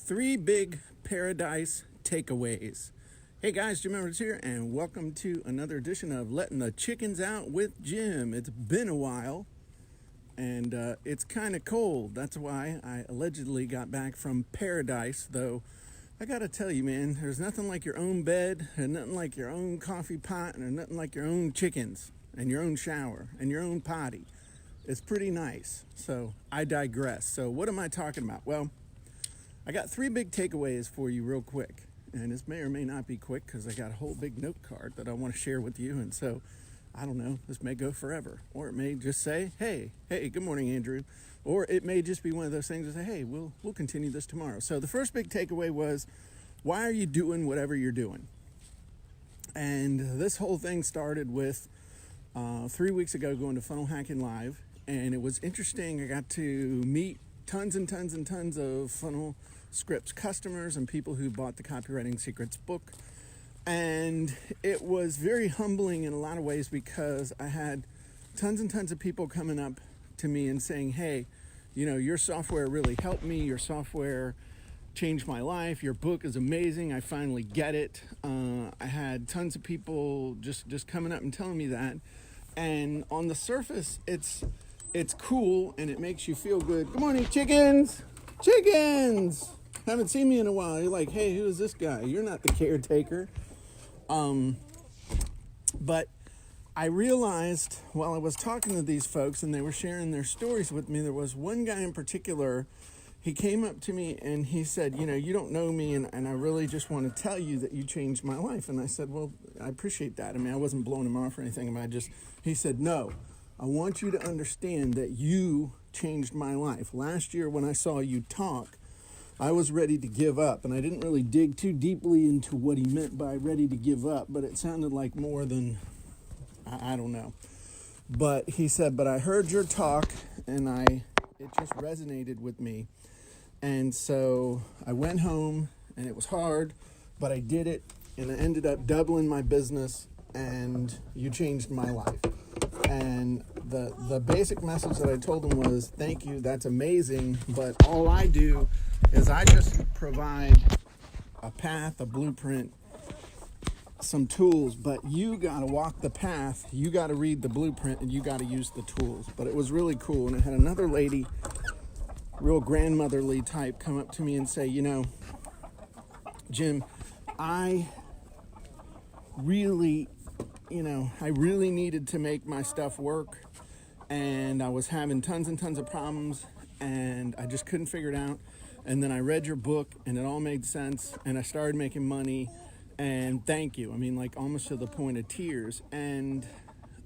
Three big paradise takeaways. Hey guys, Jim Edwards here, and welcome to another edition of Letting the Chickens Out with Jim. It's been a while, and it's kind of cold. That's why I allegedly got back from paradise, though I gotta tell you, man, there's nothing like your own bed, and nothing like your own coffee pot, and nothing like your own chickens, and your own shower, and your own potty. It's pretty nice. So I digress. So what am I talking about? Well, I got three big takeaways for you real quick. And this may or may not be quick because I got a whole big note card that I want to share with you. And so, I don't know, this may go forever. Or it may just say, hey, good morning, Andrew. Or it may just be one of those things that say, hey, we'll continue this tomorrow. So the first big takeaway was, why are you doing whatever you're doing? And this whole thing started with 3 weeks ago going to Funnel Hacking Live. And it was interesting. I got to meet tons and tons and tons of Funnel Scripts customers and people who bought the Copywriting Secrets book. And it was very humbling in a lot of ways because I had tons and tons of people coming up to me and saying, hey, you know, your software really helped me. Your software changed my life. Your book is amazing. I finally get it. I had tons of people just coming up and telling me that. And on the surface, it's cool and it makes you feel good. Good morning, chickens. Chickens. Haven't seen me in a while. You're like, hey, who is this guy? You're not the caretaker. But I realized while I was talking to these folks and they were sharing their stories with me, there was one guy in particular. He came up to me and he said, you know, you don't know me and I really just want to tell you that you changed my life. And I said, well, I appreciate that. I mean, I wasn't blowing him off or anything, but he said, no, I want you to understand that you changed my life. Last year when I saw you talk, I was ready to give up, and I didn't really dig too deeply into what he meant by ready to give up, but it sounded like more than, I don't know. But he said, but I heard your talk, and it just resonated with me. And so I went home, and it was hard, but I did it, and I ended up doubling my business, and you changed my life. And the basic message that I told him was, thank you, that's amazing, but all I do is I just provide a path, a blueprint, some tools, but you got to walk the path, you got to read the blueprint, and you got to use the tools. But it was really cool. And I had another lady, real grandmotherly type, come up to me and say, you know, Jim, I really needed to make my stuff work, and I was having tons and tons of problems, and I just couldn't figure it out. And then I read your book, and it all made sense, and I started making money, and thank you. I mean, like almost to the point of tears. And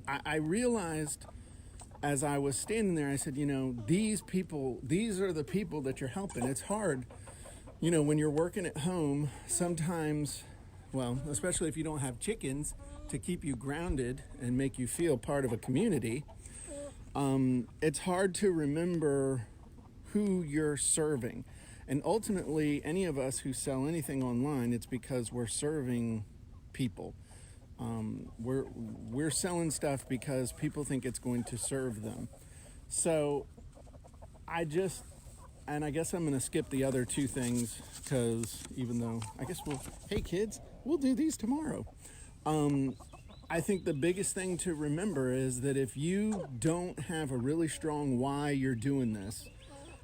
I realized as I was standing there, I said, you know, these are the people that you're helping. It's hard, you know, when you're working at home, sometimes, well, especially if you don't have chickens to keep you grounded and make you feel part of a community, it's hard to remember who you're serving. And ultimately, any of us who sell anything online, it's because we're serving people. We're selling stuff because people think it's going to serve them. So I guess I'm going to skip the other two things because even though hey kids, we'll do these tomorrow. I think the biggest thing to remember is that if you don't have a really strong why you're doing this,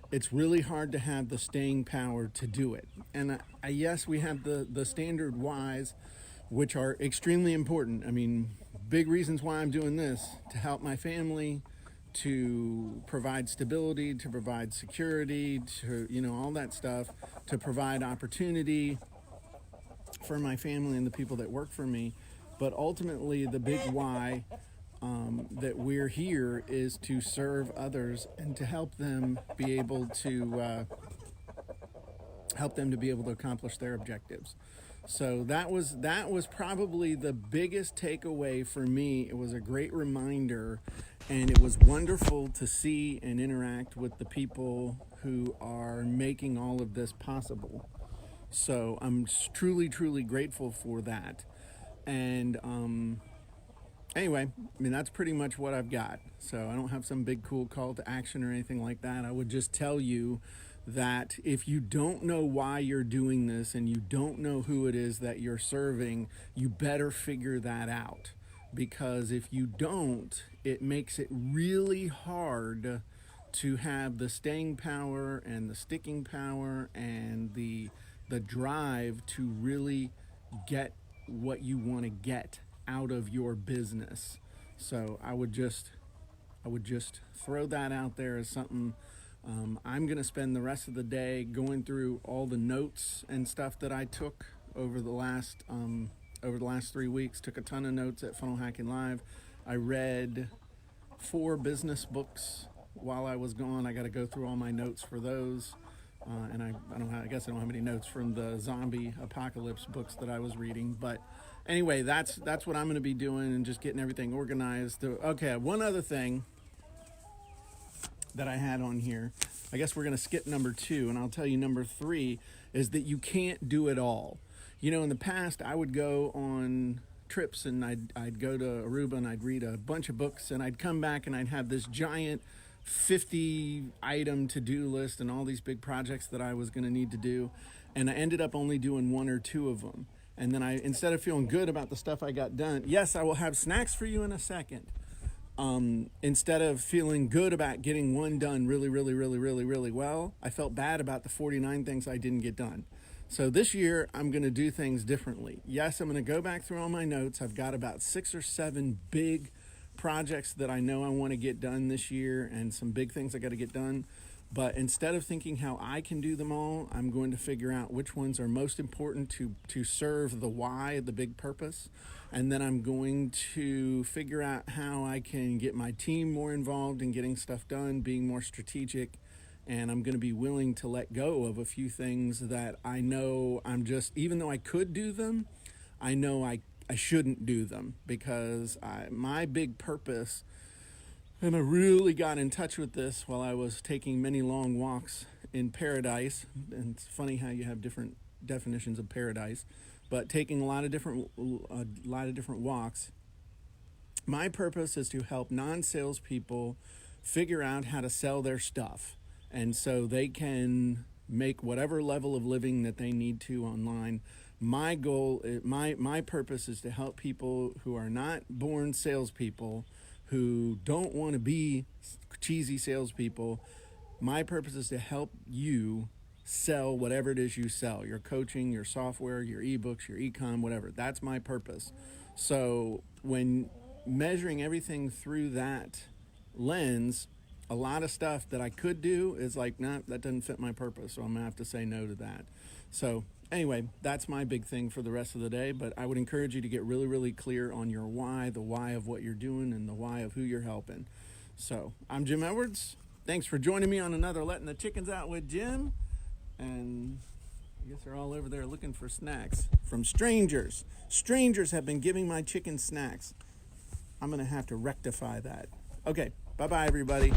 it's really hard to have the staying power to do it. And yes, we have the standard whys, which are extremely important. I mean, big reasons why I'm doing this: to help my family, to provide stability, to provide security, to, you know, all that stuff, to provide opportunity for my family and the people that work for me. But ultimately, the big why that we're here is to serve others and to help them be able to accomplish their objectives. So that was probably the biggest takeaway for me. It was a great reminder, and it was wonderful to see and interact with the people who are making all of this possible. So I'm truly, truly grateful for that. And anyway, I mean, that's pretty much what I've got. So I don't have some big cool call to action or anything like that. I would just tell you that if you don't know why you're doing this and you don't know who it is that you're serving, you better figure that out. Because if you don't, it makes it really hard to have the staying power and the sticking power and the drive to really get what you want to get out of your business. So I would just throw that out there as something. I'm going to spend the rest of the day going through all the notes and stuff that I took over the last 3 weeks. Took a ton of notes at Funnel Hacking Live. I read 4 business books while I was gone. I got to go through all my notes for those. And I guess I don't have any notes from the zombie apocalypse books that I was reading. But anyway, that's what I'm going to be doing and just getting everything organized. Okay, one other thing that I had on here. I guess we're going to skip number 2, and I'll tell you number 3 is that you can't do it all. You know, in the past, I would go on trips and I'd go to Aruba and I'd read a bunch of books and I'd come back and I'd have this giant 50 item to-do list and all these big projects that I was going to need to do. And I ended up only doing 1 or 2 of them. And then instead of feeling good about the stuff I got done, yes, I will have snacks for you in a second. Instead of feeling good about getting one done really, really, really, really, really well, I felt bad about the 49 things I didn't get done. So this year, I'm going to do things differently. Yes, I'm going to go back through all my notes. I've got about 6 or 7 big projects that I know I want to get done this year and some big things I got to get done. But instead of thinking how I can do them all, I'm going to figure out which ones are most important to serve the why, the big purpose. And then I'm going to figure out how I can get my team more involved in getting stuff done, being more strategic. And I'm going to be willing to let go of a few things that I know even though I could do them, I know I shouldn't do them because my big purpose, and I really got in touch with this while I was taking many long walks in paradise. And it's funny how you have different definitions of paradise, but taking a lot of different walks. My purpose is to help non-salespeople figure out how to sell their stuff. And so they can make whatever level of living that they need to online. My goal, my purpose is to help people who are not born salespeople, who don't want to be cheesy salespeople. My purpose is to help you sell whatever it is you sell, your coaching, your software, your ebooks, your e-com, whatever. That's my purpose. So when measuring everything through that lens, a lot of stuff that I could do is like, nah, that doesn't fit my purpose, so I'm going to have to say no to that. So anyway, that's my big thing for the rest of the day, but I would encourage you to get really, really clear on your why, the why of what you're doing, and the why of who you're helping. So I'm Jim Edwards. Thanks for joining me on another Letting the Chickens Out with Jim. And I guess they're all over there looking for snacks from strangers. Strangers have been giving my chickens snacks. I'm going to have to rectify that. Okay. Bye-bye, everybody.